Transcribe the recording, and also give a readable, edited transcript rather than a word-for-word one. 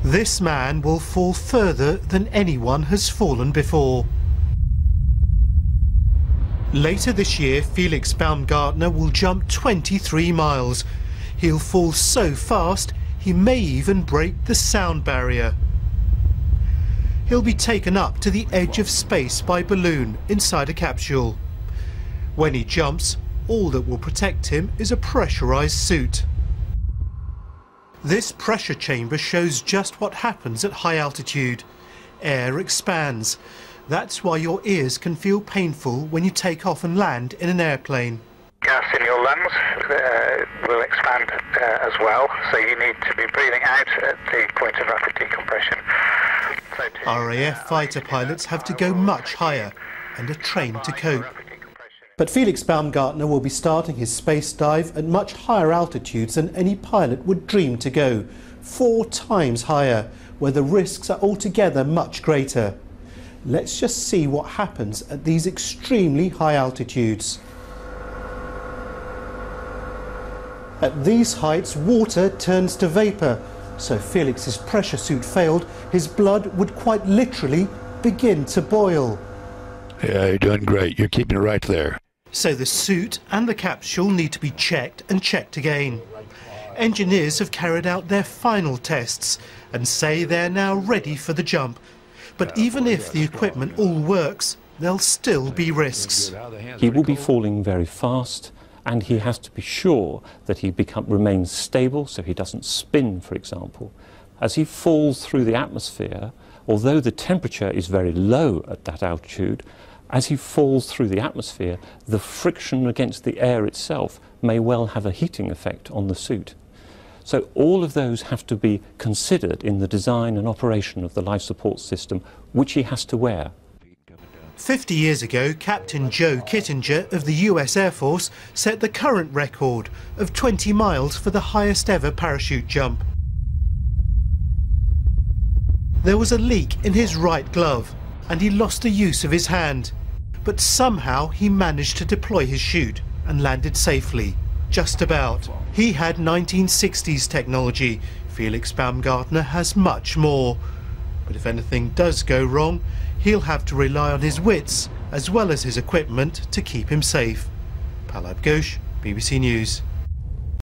This man will fall further than anyone has fallen before. Later this year, Felix Baumgartner will jump 23 miles. He'll fall so fast, he may even break the sound barrier. He'll be taken up to the edge of space by balloon inside a capsule. When he jumps, all that will protect him is a pressurized suit. This pressure chamber shows just what happens at high altitude. Air expands. That's why your ears can feel painful when you take off and land in an airplane. Gas in your lungs will expand as well, so you need to be breathing out at the point of rapid decompression. RAF fighter pilots have to go much higher and are trained to cope. But Felix Baumgartner will be starting his space dive at much higher altitudes than any pilot would dream to go, 4 times higher, where the risks are altogether much greater. Let's just see what happens at these extremely high altitudes. At these heights, water turns to vapour, so if Felix's pressure suit failed, his blood would quite literally begin to boil. Yeah, you're doing great. You're keeping it right there. So the suit and the capsule need to be checked and checked again. Engineers have carried out their final tests and say they're now ready for the jump. But even if the equipment all works, there'll still be risks. He will be falling very fast, and he has to be sure that he remains stable so he doesn't spin, for example. As he falls through the atmosphere, although the temperature is very low at that altitude, as he falls through the atmosphere, the friction against the air itself may well have a heating effect on the suit. So all of those have to be considered in the design and operation of the life support system, which he has to wear. 50 years ago, Captain Joe Kittinger of the US Air Force set the current record of 20 miles for the highest ever parachute jump. There was a leak in his right glove and he lost the use of his hand. But somehow he managed to deploy his chute and landed safely. Just about. He had 1960s technology. Felix Baumgartner has much more. But if anything does go wrong, he'll have to rely on his wits as well as his equipment to keep him safe. Palab Ghosh, BBC News.